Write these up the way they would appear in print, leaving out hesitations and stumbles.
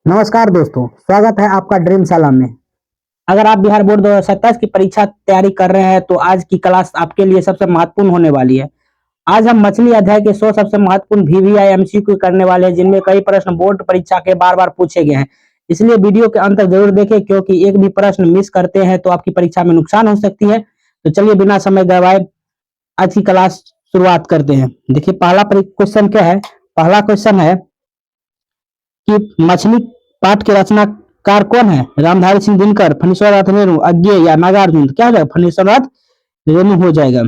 नमस्कार दोस्तों, स्वागत है आपका ड्रीम शाला में। अगर आप बिहार बोर्ड 2027 की परीक्षा तैयारी कर रहे हैं तो आज की क्लास आपके लिए सबसे महत्वपूर्ण होने वाली है। आज हम मछली अध्याय के 100 सबसे महत्वपूर्ण वीवीआई एमसीक्यू करने वाले हैं, जिनमें कई प्रश्न बोर्ड परीक्षा के बार-बार पूछे गए हैं। इसलिए वीडियो के अंत तक जरूर देखें, क्योंकि एक भी प्रश्न मिस करते हैं तो आपकी परीक्षा में नुकसान हो सकती है। तो चलिए बिना समय गवाए आज की क्लास शुरुआत करते हैं। देखिए पहला क्वेश्चन क्या है। पहला क्वेश्चन है कि मछली पाठ के रचनाकार कौन है। रामधारी सिंह दिनकर, फणीश्वर नाथ रेणु, अज्ञेय या नागार्जुन। क्या हो जाएगा, फणीश्वर नाथ रेणु हो जाएगा।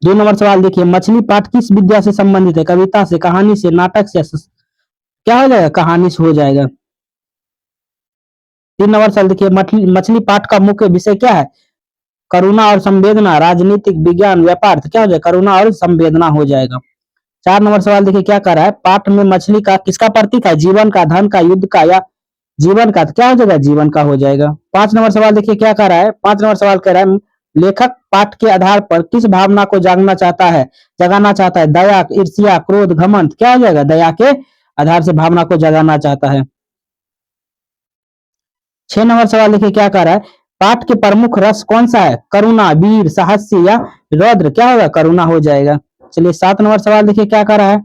2 नंबर सवाल देखिए, मछली पाठ किस विद्या से संबंधित है। कविता से, कहानी से, नाटक से। क्या हो जाएगा, कहानी से हो जाएगा। 3 नंबर सवाल देखिए, मछली पाठ का मुख्य विषय क्या है। करुणा और संवेदना, राजनीतिक, विज्ञान, व्यापार। तो क्या हो जाएगा, करुणा और संवेदना हो जाएगा। 4 नंबर सवाल देखिए, क्या कर रहा है। पाठ में मछली का किसका प्रतीक है। जीवन का, धन का, युद्ध का या जीवन का। तो क्या हो जाएगा, जीवन का हो जाएगा। 5 नंबर सवाल देखिए, क्या कर रहा है। 5 नंबर सवाल कह रहा है, लेखक पाठ के आधार पर किस भावना को जगाना चाहता है। दया, ईर्ष्या, क्रोध, घमंड। क्या हो जाएगा, दया के आधार से भावना को जगाना चाहता है। 6 नंबर सवाल देखिए, क्या कर रहा है। पाठ के प्रमुख रस कौन सा है। करुणा, वीर, साहस्य या रौद्र। क्या होगा, करुणा हो जाएगा। चलिए 7 नंबर सवाल देखिए, क्या कर रहा है।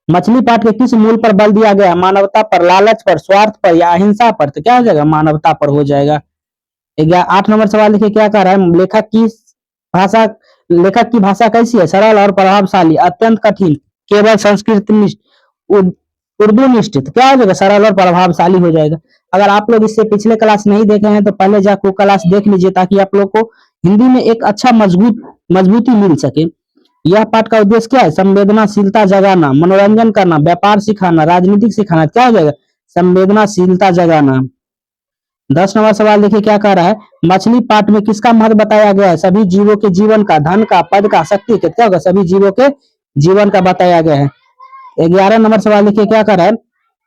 मछली पाठ के किस मूल पर बल दिया गया। मानवता पर, लालच पर, स्वार्थ पर या अहिंसा पर। तो क्या हो जाएगा, मानवता पर हो जाएगा। 8 नंबर सवाल देखिए, क्या कर रहा है। भाषा लेखक की भाषा कैसी है। सरल और प्रभावशाली, अत्यंत कठिन, केवल संस्कृत निष्ठ, उर्दू निष्ठ। तो क्या हो जाएगा, सरल और प्रभावशाली हो जाएगा। अगर आप लोग इससे पिछले क्लास नहीं देखे हैं तो पहले जाकर वो क्लास देख लीजिए, ताकि आप लोग को हिंदी में एक अच्छा मजबूती मिल सके। यह पाठ का उद्देश्य क्या है। संवेदनाशीलता जगाना, मनोरंजन करना, व्यापार सिखाना, राजनीतिक सिखाना। क्या हो जाएगा, संवेदनाशीलता जगाना। 10 नंबर सवाल देखिए, क्या कह रहा है। मछली पाठ में किसका महत्व बताया गया है। सभी जीवों के जीवन का, धन का, पद का, शक्ति का। क्या होगा, सभी जीवों के जीवन का बताया गया है। 11 नंबर सवाल देखिए, क्या कह रहा है।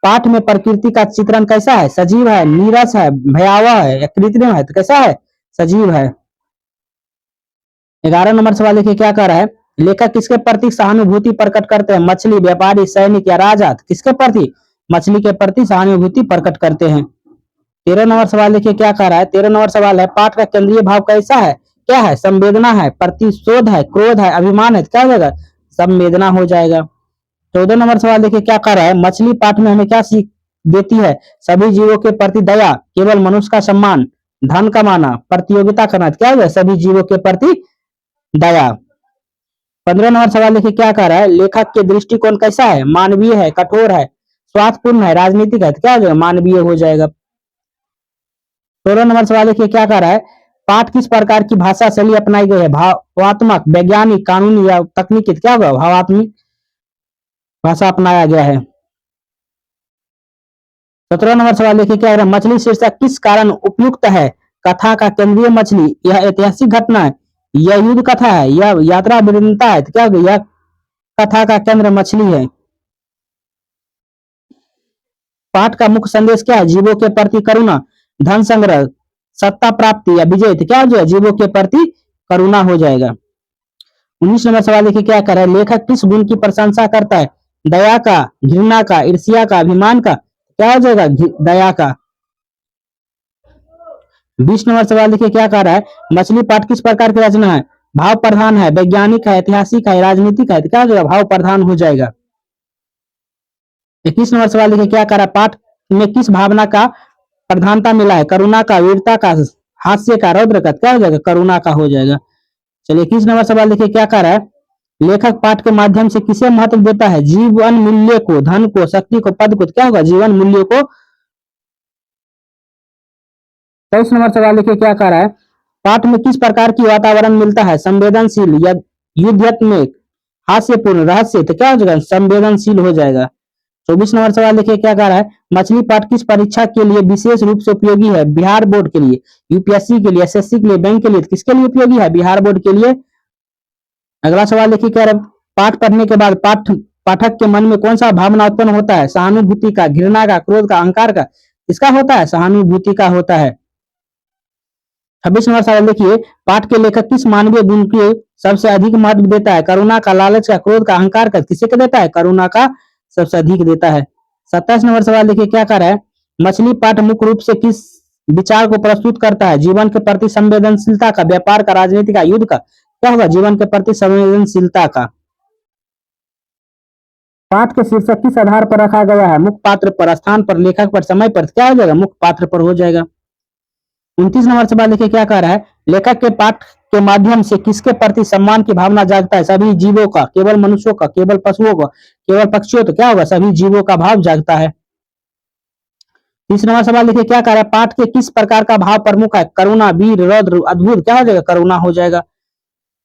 पाठ में प्रकृति का चित्रण कैसा है। सजीव है, नीरस है, भयावह है या कृत्रिम है। तो कैसा है, सजीव है। 11 नंबर सवाल देखिए, क्या कह रहा है। लेखक किसके प्रति सहानुभूति प्रकट करते हैं। मछली, व्यापारी, सैनिक या राजा। किसके प्रति, मछली के प्रति सहानुभूति प्रकट करते हैं। 13 नंबर सवाल देखिए, क्या कह रहा है। 13 नंबर सवाल है, पाठ का केंद्रीय भाव कैसा है। क्या है, संवेदना है, प्रतिशोध है, क्रोध है, अभिमान है। क्या हो जाएगा, संवेदना हो जाएगा। 14 नंबर सवाल देखिए, क्या कह रहा है। मछली पाठ में हमें क्या सीख देती है। सभी जीवों के प्रति दया, केवल मनुष्य का सम्मान, धन कमाना, प्रतियोगिता करना। क्या हो जाएगा, सभी जीवों के प्रति दया। 15 नंबर सवाल देखिए, क्या कह रहा है। लेखक के दृष्टिकोण कैसा है। मानवीय है, कठोर है, स्वार्थपूर्ण है, राजनीतिक है। तो क्या हो जाएगा, मानवीय हो जाएगा। 16 नंबर सवाल देखिए, क्या कह रहा है। पाठ किस प्रकार की भाषा शैली अपनाई गई है। भावात्मक, वैज्ञानिक, कानूनी या तकनीकी। क्या होगा, भावात्मक भाषा अपनाया गया है। 17 नंबर सवाल देखिए, क्या कह रहा है। मछली शीर्षक किस कारण उपयुक्त है। कथा का केंद्रीय मछली, यह ऐतिहासिक घटना है, यह युद्ध कथा है, यह यात्रा विभिन्नता है। तो क्या होगा, यह कथा का केंद्र मछली है। पाठ का मुख्य संदेश क्या है। जीवों के प्रति करुणा, धन संग्रह, सत्ता प्राप्ति या विजय। तो क्या हो जाएगा, जीवों के प्रति करुणा हो जाएगा। 19 नंबर सवाल देखिए, क्या कर रहा है। लेखक किस गुण की प्रशंसा करता है। दया का, घृणा का, ईर्ष्या का, अभिमान का। क्या हो जाएगा, दया का। 20 नंबर सवाल देखिए, क्या कह रहा है। मछली पाठ किस प्रकार की रचना है। भाव प्रधान है, वैज्ञानिक है, ऐतिहासिक है, राजनीतिक है। तो क्या हो जाएगा, भाव प्रधान हो जाएगा। 21 नंबर सवाल देखिए, क्या कर रहा है। पाठ में किस भावना का प्रधानता मिला है। करुणा का, वीरता का, हास्य का, रौद्र का। क्या हो जाएगा, करुणा का हो जाएगा। चलिए 21 नंबर सवाल देखिए, क्या कर रहा है। लेखक पाठ के माध्यम से किसे महत्व देता है। जीवन मूल्य को, धन को, शक्ति को, पद को। क्या होगा, जीवन मूल्य को। 23 नंबर सवाल देखिए, क्या कर रहा है। पाठ में किस प्रकार की वातावरण मिलता है। संवेदनशील या युद्धत्मक, हास्यपूर्ण, रहस्य। तो क्या हो जाएगा, संवेदनशील हो जाएगा। 24 नंबर सवाल देखिए, क्या कह रहा है। मछली पाठ किस परीक्षा के लिए विशेष रूप से उपयोगी है। बिहार बोर्ड के लिए, यूपीएससी के लिए, एसएससी के लिए, बैंक के लिए। किसके लिए उपयोगी है, बिहार बोर्ड के लिए। अगला सवाल देखिए, कह रहा है। पाठ पढ़ने के बाद पाठक के मन में कौन सा भावना उत्पन्न होता है। सहानुभूति का, घृणा का, क्रोध का, अहंकार का। इसका होता है, सहानुभूति का होता है। 26 नंबर सवाल देखिए, पाठ के लेखक किस मानवीय गुण के सबसे अधिक महत्व देता है। करुणा का, लालच का, क्रोध का, अहंकार का। किसे का देता है, करुणा का सबसे अधिक देता है। 27 नंबर सवाल देखिए क्या कर रहा है, मछली पाठ मुख्य रूप से किस विचार को प्रस्तुत करता है, जीवन के प्रति संवेदनशीलता का, व्यापार का, राजनीति का, युद्ध का, क्या होगा, जीवन के प्रति संवेदनशीलता का। पाठ के शीर्षक किस आधार पर रखा गया है, मुख्य पात्र पर, स्थान पर, लेखक पर, समय पर, क्या हो जाएगा, मुख्य पात्र पर हो जाएगा। 29 नंबर सवाल देखिए क्या कह रहा है, लेखक के पाठ के माध्यम से किसके प्रति सम्मान की भावना जागता है, सभी जीवों का, केवल मनुष्यों का, केवल पशुओं का, केवल पक्षियों, तो क्या होगा, सभी जीवों का भाव जागता है। 30 नंबर सवाल देखिए क्या कह रहा है, पाठ के किस प्रकार का भाव प्रमुख है, करुणा, वीर, रौद्र, अद्भुत, क्या हो जाएगा, करुणा हो जाएगा।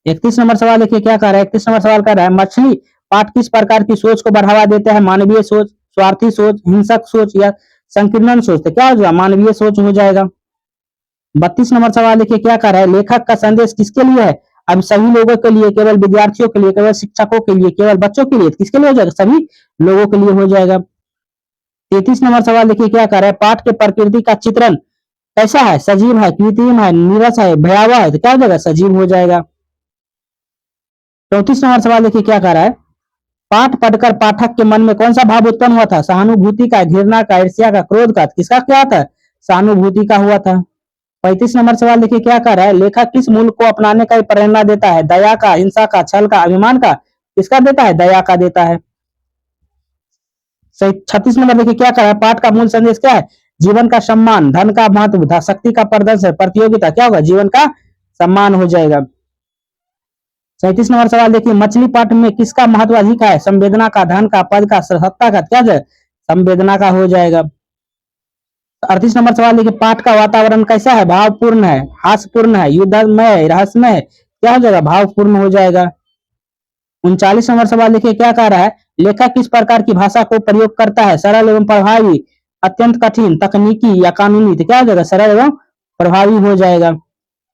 31 नंबर सवाल देखिए क्या कह रहा है, 31 नंबर सवाल कह रहा है, मछली पाठ किस प्रकार की सोच को बढ़ावा देता है, मानवीय सोच, स्वार्थी सोच, हिंसक सोच या संकीर्णन सोच, तो क्या हो जाएगा, मानवीय सोच हो जाएगा। 32 नंबर सवाल देखिए क्या कर रहा है, लेखक का संदेश किसके लिए है, अब सभी लोगों के लिए, केवल विद्यार्थियों के लिए, केवल शिक्षकों के लिए, केवल बच्चों के लिए, किसके लिए हो जाएगा, सभी लोगों के लिए हो जाएगा। 33 नंबर सवाल देखिए क्या कर रहा है, पाठ के प्रकृति का चित्रण कैसा है, सजीव है, कृत्रिम है, नीरस है, भयावह है, तो क्या हो जाएगा, सजीव हो जाएगा। 34 नंबर सवाल देखिए क्या कर रहा है, पाठ पढ़कर पाठक के मन में कौन सा भाव उत्पन्न हुआ था, सहानुभूति का, घृणा का, ईर्ष्या का, क्रोध का, किसका क्या था, सहानुभूति का हुआ था। 35 नंबर सवाल देखिए क्या कर रहा है, लेखक किस मूल्य को अपनाने का प्रेरणा देता है, दया का, हिंसा का, छल का, अभिमान का, किसका देता है, दया का देता है। 36 नंबर देखिए क्या कर रहा है, पाठ का मूल संदेश क्या है, जीवन का सम्मान, धन का महत्व, शक्ति का प्रदर्शन, प्रतियोगिता, क्या होगा, जीवन का सम्मान हो जाएगा। 37 नंबर सवाल देखिए, मछली पाठ में किसका महत्व अधिक है, संवेदना का, धन का, पद का, सत्ता का, क्या है, संवेदना का हो जाएगा। 38 नंबर सवाल देखिए, पाठ का वातावरण कैसा है, भावपूर्ण है, हास्यपूर्ण है, युद्धमय है, रहस्यमय है, क्या हो जाएगा, भावपूर्ण हो जाएगा। 39 नंबर सवाल देखिए क्या कह रहा है, लेखक किस प्रकार की भाषा को प्रयोग करता है, सरल एवं प्रभावी, अत्यंत कठिन, तकनीकी या कानूनी, तो क्या हो जाएगा, सरल एवं प्रभावी हो जाएगा।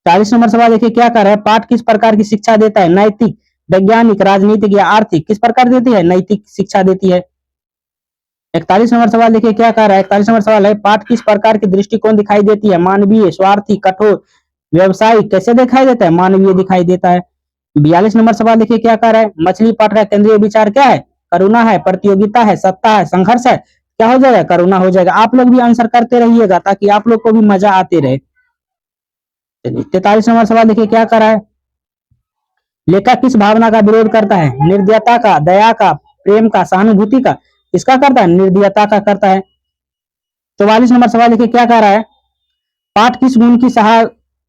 40 नंबर सवाल देखिए क्या कह रहा है, पाठ किस प्रकार की शिक्षा देता है, नैतिक, वैज्ञानिक, राजनीतिक या आर्थिक, किस प्रकार देती है, नैतिक शिक्षा देती है। 41 नंबर सवाल देखिए क्या कह रहा है, 41 नंबर सवाल है, पाठ किस प्रकार की दृष्टिकोण दिखाई देती है, मानवीय, स्वार्थी, कठोर, व्यवसायिक, कैसे दिखाई देता है, मानवीय दिखाई देता है। 42 नंबर सवाल देखिए क्या कह रहा है, मछली पाठ का केंद्रीय विचार क्या है, करुणा है, प्रतियोगिता है, सत्ता है, संघर्ष है, क्या हो जाएगा, करुणा हो जाएगा। आप लोग भी आंसर करते रहिएगा ताकि आप लोग को भी मजा आते रहे। 43 नंबर सवाल देखिए क्या कर रहा है, लेखक किस भावना का विरोध करता है, निर्दयता का, दया का, प्रेम का, सहानुभूति का, किसका करता है, निर्दयता का करता है। 44 नंबर सवाल देखिए क्या कह रहा है, पाठ किस गुण की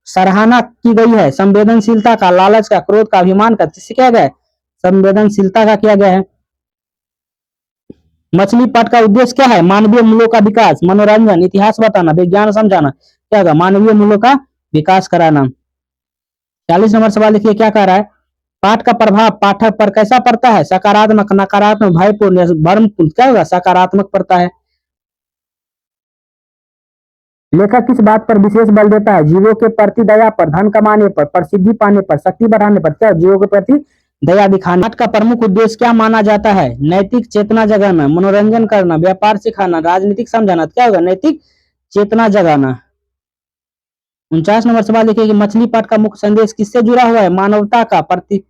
सराहना की गई है, संवेदनशीलता का, लालच का, क्रोध का, अभिमान का, किससे किया गया है, संवेदनशीलता का किया गया है। मछली पाठ का उद्देश्य क्या है, मानवीय मूल्यों का विकास, मनोरंजन, इतिहास बताना, विज्ञान समझाना, क्या होगा, मानवीय मूल्यों का विकास कराना। 40 नंबर सवाल देखिए क्या कह रहा है, पाठ का प्रभाव पाठक पर कैसा पड़ता है, सकारात्मक, नकारात्मक, भयपूर्ण या भ्रमपूर्ण, क्या होगा, सकारात्मक पड़ता है। लेखक किस बात पर विशेष बल देता है, जीवों के प्रति दया पर, धन कमाने पर, प्रसिद्धि पाने पर, शक्ति बढ़ाने पर, क्या जीवों के प्रति दया दिखाना। पाठ का प्रमुख उद्देश्य क्या माना जाता है, नैतिक चेतना जगाना, मनोरंजन करना, व्यापार सिखाना, राजनीतिक समझाना, क्या होगा, नैतिक चेतना जगाना। 49 नंबर सवाल देखिए कि मछली पाठ का मुख्य संदेश किससे जुड़ा हुआ है, मानवता का, प्रति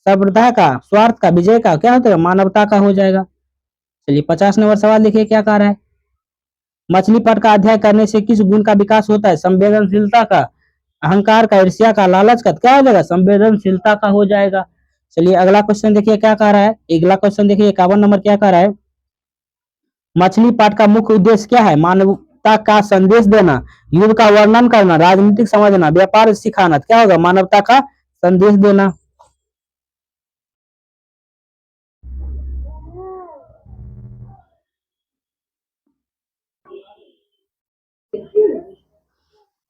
सभ्यता का, स्वार्थ का, विजय का, क्या होता है, मानवता का हो जाएगा। चलिए 50 नंबर सवाल देखिए क्या कह रहा है, मछली पाठ का अध्ययन करने से किस गुण का विकास होता है, संवेदनशीलता का, अहंकार का, ईर्ष्या का, लालच का, क्या हो जाएगा, संवेदनशीलता का हो जाएगा। चलिए अगला क्वेश्चन देखिए क्या कह रहा है, अगला क्वेश्चन देखिए 51 नंबर क्या कह रहा है, मछली पाठ का मुख्य उद्देश्य क्या है, मानवता का संदेश देना, युद्ध का वर्णन करना, राजनीतिक समझना, व्यापार सिखाना, क्या होगा, मानवता का संदेश देना।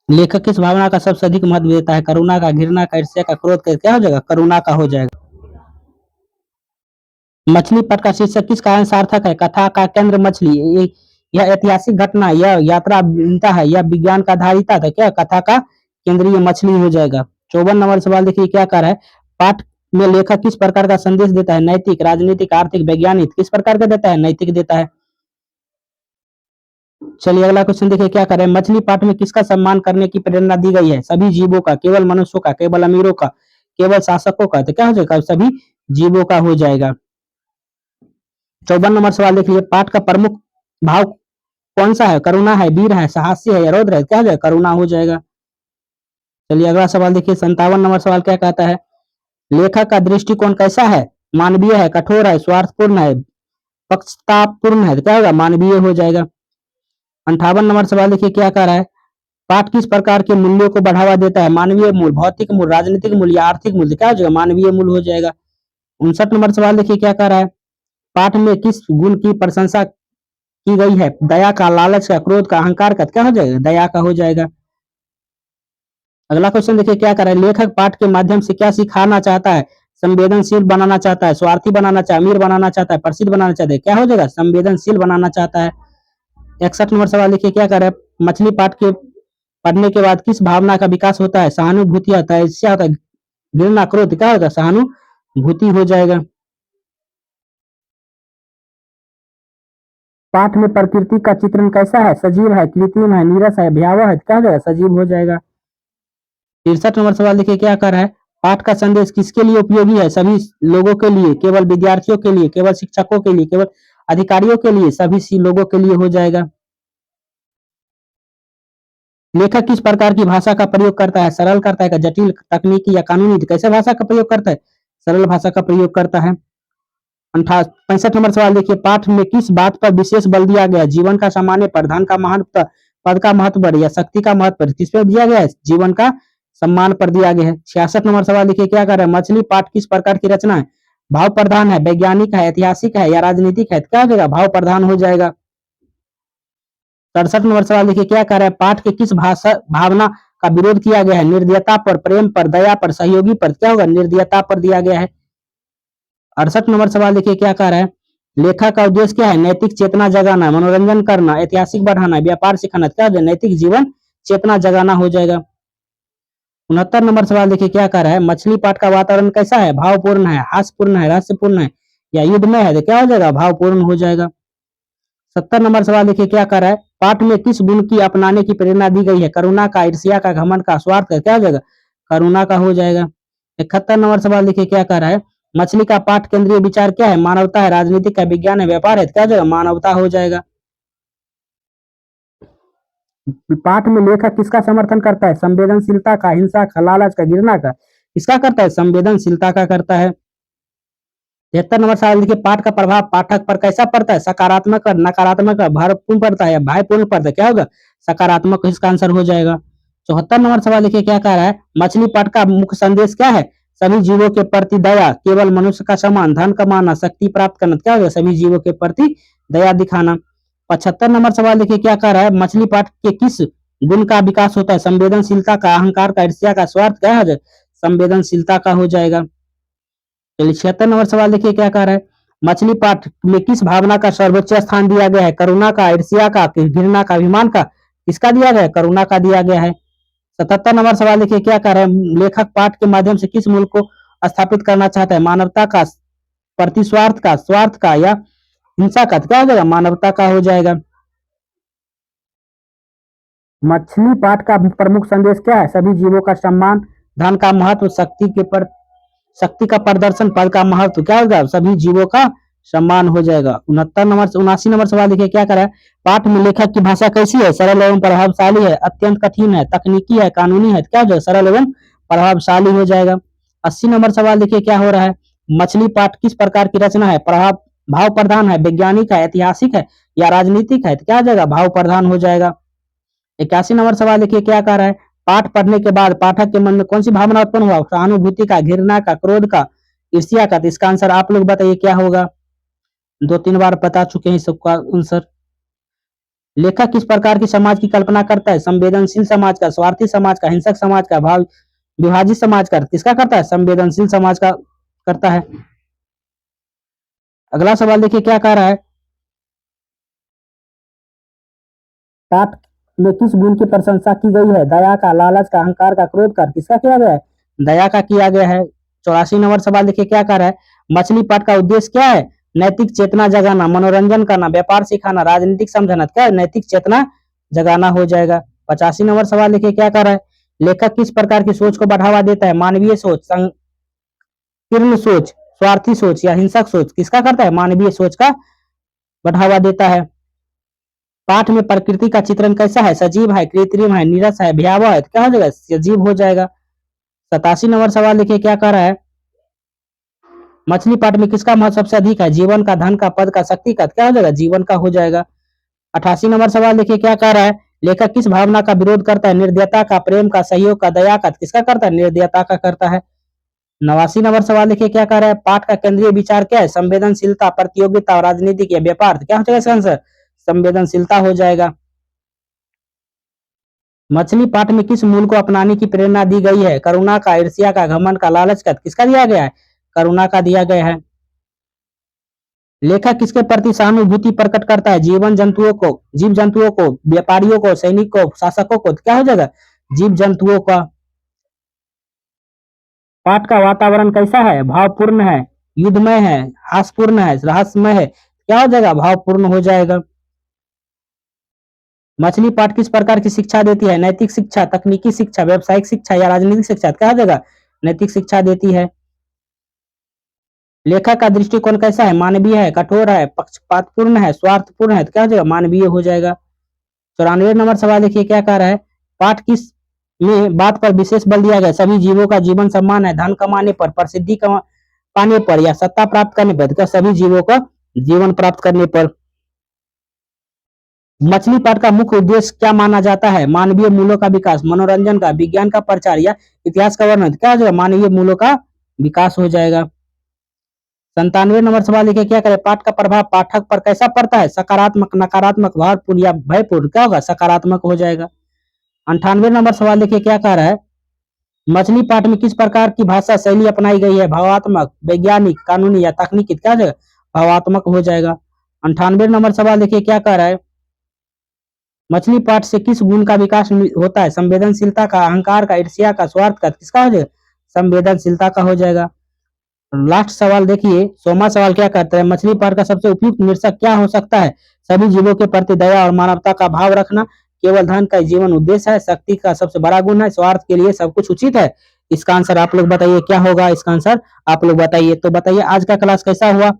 लेखक किस भावना का सबसे अधिक महत्व देता है, करुणा का, घृणा का, ईर्ष्या का, क्रोध का, क्या हो जाएगा, करुणा का हो जाएगा। मछली पट का शीर्षक किस कारण सार्थक है, कथा का केंद्र मछली, यह ऐतिहासिक घटना, यह यात्रा भिन्नता है, यह विज्ञान का आधारिता था, क्या कथा का केंद्रीय मछली हो जाएगा। 54 नंबर सवाल देखिए क्या कर रहा है, पाठ में लेखक किस प्रकार का संदेश देता है, नैतिक, राजनीतिक, आर्थिक, वैज्ञानिक, किस प्रकार का देता है, नैतिक देता है। चलिए अगला क्वेश्चन देखिए क्या कर रहे हैं, मछली पाठ में किसका सम्मान करने की प्रेरणा दी गई है, सभी जीवों का, केवल मनुष्यों का, केवल अमीरों का, केवल शासकों का, तो क्या हो जाएगा, सभी जीवों का हो जाएगा। 54 नंबर सवाल देखिए, पाठ का प्रमुख भाव कौन सा है? करुणा है, वीर है, साहसी है या रौद्र है? क्या हो जाएगा? करुणा हो जाएगा। चलिए अगला सवाल देखिए, 57 नंबर सवाल क्या कहता है? लेखक का दृष्टिकोण कैसा है? मानवीय है, कठोर है, स्वार्थपूर्ण है, पक्षतापूर्ण है? तो क्या होगा? मानवीय हो जाएगा। 58 नंबर सवाल देखिए क्या कह रहा है? पाठ किस प्रकार के मूल्यों को बढ़ावा देता है? मानवीय मूल्य, भौतिक मूल्य, राजनीतिक मूल्य या आर्थिक मूल्य? क्या हो जाएगा? मानवीय मूल्य हो जाएगा। 59 नंबर सवाल देखिए क्या कह रहा है? पाठ में किस गुण की प्रशंसा की गई है? दया का, लालच का, क्रोध का, अहंकार का? क्या हो जाएगा? दया का हो जाएगा। अगला क्वेश्चन देखिए क्या कर रहा है? लेखक पाठ के माध्यम से क्या सिखाना चाहता है? संवेदनशील बनाना चाहता है, स्वार्थी बनाना चाहता है, अमीर बनाना चाहता है, प्रसिद्ध बनाना चाहता है? क्या हो जाएगा? संवेदनशील बनाना चाहता है। 61 नंबर सवाल देखिए क्या कर रहा है? मछली पाठ के पढ़ने के बाद किस भावना का विकास होता है? सहानुभूति होता है, ईर्ष्या होता है, घृणा, क्रोध? क्या होगा? सहानुभूति हो जाएगा। पाठ में प्रकृति का चित्रण कैसा है? सजीव है, कृत्रिम है, नीरस है, भयावह है? क्या हो जाएगा? सजीव हो जाएगा। 63 नंबर सवाल देखिए क्या कर रहा है? पाठ का संदेश किसके लिए उपयोगी है? सभी लोगों के लिए, केवल विद्यार्थियों के लिए, केवल शिक्षकों के लिए, केवल अधिकारियों के लिए, सभी लोगों के लिए हो जाएगा। लेखक किस प्रकार की भाषा का प्रयोग करता है? सरल करता है, जटिल, तकनीकी या कानूनी? कैसे भाषा का प्रयोग करता है? सरल भाषा का प्रयोग करता है। 65 नंबर सवाल देखिए, पाठ में किस बात पर विशेष बल दिया गया है? जीवन का सामान्य पर, धन का महत्व, पद का महत्व पर या शक्ति का महत्व पर? किस पे दिया गया है? जीवन का सम्मान पर दिया गया है। 66 नंबर सवाल देखिए क्या कर रहा है? मछली पाठ किस प्रकार की रचना है? भाव प्रधान है, वैज्ञानिक है, ऐतिहासिक है या राजनीतिक है? क्या हो जाएगा? भाव प्रधान हो जाएगा। 67 नंबर सवाल देखिए क्या कर रहा है? पाठ के किस भाषा भावना का विरोध किया गया है? निर्दयता पर, प्रेम पर, दया पर, सहयोगी पर? क्या होगा? निर्दयता पर दिया गया है। 68 नंबर सवाल देखिए क्या कह रहा है? लेखक का उद्देश्य क्या है? नैतिक चेतना जगाना, मनोरंजन करना, ऐतिहासिक बढ़ाना, व्यापार सिखाना? क्या हो? नैतिक जीवन चेतना जगाना हो जाएगा। 69 नंबर सवाल देखिए क्या कह रहा है? मछली पाठ का वातावरण कैसा है? भावपूर्ण है, हास्यपूर्ण है, रहस्यपूर्ण है या युद्धमय है? तो क्या हो जाएगा? भावपूर्ण हो जाएगा। 70 नंबर सवाल देखिए क्या कर रहा है? पाठ में किस गुण की अपनाने की प्रेरणा दी गई है? करुणा का, ईर्ष्या का, घमंड का, स्वार्थ का? क्या हो जाएगा? करुणा का हो जाएगा। 71 नंबर सवाल देखिए क्या कर रहा है? मछली का पाठ केंद्रीय विचार क्या है? मानवता है, राजनीतिक है, विज्ञान है, व्यापार है? क्या हो जाएगा? मानवता हो जाएगा। पाठ में लेखक किसका समर्थन करता है? संवेदनशीलता का, हिंसा का, लालच का, घृणा का? किसका करता है? संवेदनशीलता का करता है। 73 नंबर सवाल देखिए, पाठ का प्रभाव पाठक पर कैसा पड़ता है? सकारात्मक और नकारात्मक, भारपूर्ण पड़ता है या भयपूर्ण पड़ता है? क्या होगा? सकारात्मक इसका आंसर हो जाएगा। 74 नंबर सवाल देखिए क्या कह रहा है? मछली पाठ का मुख्य संदेश क्या है? सभी जीवों के प्रति दया, केवल मनुष्य का सम्मान, धन कमाना, शक्ति प्राप्त करना? क्या होगा? सभी जीवों के प्रति दया दिखाना। 75 नंबर सवाल देखिए क्या कह रहा है? मछली पाठ के किस गुण का विकास होता है? संवेदनशीलता का, अहंकार का, ईर्ष्या का, स्वार्थ? क्या हो जाएगा? संवेदनशीलता का हो जाएगा। चलिए 76 नंबर सवाल देखिए क्या कह रहा है? मछली पाठ में किस भावना का सर्वोच्च स्थान दिया गया है? करुणा का, ईर्ष्या का, घृणा का, अभिमान का? किसका दिया गया है? करुणा का दिया गया है। 77 नंबर सवाल देखिए क्या कह रहा है? लेखक पाठ के माध्यम से किस मूल्य को स्थापित करना चाहता है? मानवता का, प्रतिस्वार्थ का, स्वार्थ का या हिंसा का? तो क्या हो जाएगा? मानवता का हो जाएगा। मछली पाठ का प्रमुख संदेश क्या है? सभी जीवों का सम्मान, धन का महत्व, शक्ति का प्रदर्शन, पद का महत्व? क्या होगा? सभी जीवों का सम्मान हो जाएगा। 79 नंबर सवाल देखिए क्या कर रहा है? पाठ में लेखक की भाषा कैसी है? सरल एवं प्रभावशाली है, अत्यंत कठिन है, तकनीकी है, कानूनी है? क्या हो जाएगा? सरल एवं प्रभावशाली हो जाएगा। 80 नंबर सवाल देखिए क्या हो रहा है? मछली पाठ किस प्रकार की रचना है? भाव प्रधान है, वैज्ञानिक है, ऐतिहासिक है या राजनीतिक है? तो क्या हो जाएगा? भाव प्रधान हो जाएगा। 81 नंबर सवाल देखिए क्या कह रहा है? पाठ पढ़ने के बाद पाठक के मन में कौन सी भावना उत्पन्न हुआ? सहानुभूति का, घृणा का, क्रोध का, ईर्ष्या का? तो इसका आंसर आप लोग बताइए क्या होगा? 2-3 बार बता चुके हैं सबका आंसर। लेखक किस प्रकार की समाज की कल्पना करता है? संवेदनशील समाज का, स्वार्थी समाज का, हिंसक समाज का, भाव विभाजित समाज का? किसका करता है? संवेदनशील समाज का करता है। अगला सवाल देखिए क्या कह रहा है? पाठ में किस गुण की प्रशंसा की गई है? दया का, लालच का, अहंकार का, क्रोध का? किसका किया गया है? दया का किया गया है। 84 नंबर सवाल देखिए क्या कर रहा है? मछली पाठ का उद्देश्य क्या है? नैतिक चेतना जगाना, मनोरंजन करना, व्यापार सिखाना, राजनीतिक समझाना? क्या है? नैतिक चेतना जगाना हो जाएगा। 85 नंबर सवाल देखिए क्या कर रहा है? लेखक किस प्रकार की सोच को बढ़ावा देता है? मानवीय सोच, संकीर्ण सोच, स्वार्थी सोच या हिंसक सोच? किसका करता है? मानवीय सोच का बढ़ावा देता है। पाठ में प्रकृति का चित्रण कैसा है? सजीव है, कृत्रिम है, नीरस है, भयावह है, तो क्या हो जाएगा? सजीव हो जाएगा। 87 नंबर सवाल देखिए क्या कह रहा है? मछली पाठ में किसका महत्व सबसे अधिक है? जीवन का, धन का, पद का, शक्ति का, तो क्या हो जाएगा? जीवन का हो जाएगा। 88 नंबर सवाल देखिए क्या कह रहा है? लेखक किस भावना का विरोध करता है? निर्दयता का, प्रेम का, सहयोग का, दया का, तो किसका करता है? निर्दयता का करता है। 89 नंबर सवाल देखिए क्या कह रहा है? पाठ का केंद्रीय विचार क्या है? संवेदनशीलता, प्रतियोगिता और राजनीतिक या व्यापार, तो क्या हो जाएगा इसका आंसर? संवेदनशीलता हो जाएगा। मछली पाठ में किस मूल को अपनाने की प्रेरणा दी गई है? करुणा का, ईर्ष्या का, घमंड का, लालच का, तो किसका दिया गया है? करुणा का दिया गया है। लेखक किसके प्रति सहानुभूति प्रकट करता है? जीव जंतुओं को, व्यापारियों को, सैनिक को, शासकों को, तो क्या हो जाएगा? जीव जंतुओं का। पाठ का वातावरण कैसा है? भावपूर्ण है, युद्धमय है, हास्यपूर्ण है, रहस्यमय है, क्या हो जाएगा? भावपूर्ण हो जाएगा। मछली पाठ किस प्रकार की शिक्षा देती है? नैतिक शिक्षा, तकनीकी शिक्षा, व्यावसायिक शिक्षा या राजनीतिक शिक्षा, तो क्या हो जाएगा? नैतिक शिक्षा देती है। लेखक का दृष्टिकोण कैसा है? मानवीय है, कठोर है, पक्षपातपूर्ण है, स्वार्थपूर्ण है, तो क्या हो जाएगा? मानवीय हो जाएगा। 94 नंबर सवाल देखिए क्या कह रहा है? पाठ किस में बात पर विशेष बल दिया गया? सभी जीवों का जीवन समान है, धन कमाने पर, पाने पर या सत्ता प्राप्त करने पर, तो क्या सभी जीवों का जीवन प्राप्त करने पर। मछली पाठ का मुख्य उद्देश्य क्या माना जाता है? मानवीय मूल्यों का विकास, मनोरंजन का, विज्ञान का प्रचार या इतिहास का वर्णन, तो क्या हो जाएगा? मानवीय मूल्यों का विकास हो जाएगा। 97 नंबर सवाल देखिए क्या करें? पाठ का प्रभाव पाठक पर कैसा पड़ता है? सकारात्मक, नकारात्मक, भारपूर्ण या भयपूर्ण, क्या होगा? सकारात्मक हो जाएगा। 98 नंबर सवाल देखिए क्या कह रहा है? मछली पाठ में किस प्रकार की भाषा शैली अपनाई गई है? भावात्मक, वैज्ञानिक, कानूनी या तकनीकी, क्या हो जाएगा? भावात्मक हो जाएगा। 98 नंबर सवाल देखिए क्या कह रहा है? मछली पाठ से किस गुण का विकास होता है? संवेदनशीलता का, अहंकार का, ईर्ष्या का, स्वार्थ का, किसका हो जाएगा? संवेदनशीलता का हो जाएगा। लास्ट सवाल देखिए 100वां सवाल क्या कहता है? मछली पाठ का सबसे उपयुक्त शीर्षक क्या हो सकता है? सभी जीवों के प्रति दया और मानवता का भाव रखना, केवल धन का जीवन उद्देश्य है, शक्ति का सबसे बड़ा गुण है, स्वार्थ के लिए सब कुछ उचित है। इसका आंसर आप लोग बताइए क्या होगा? इसका आंसर आप लोग बताइए। तो बताइए आज का क्लास कैसा हुआ?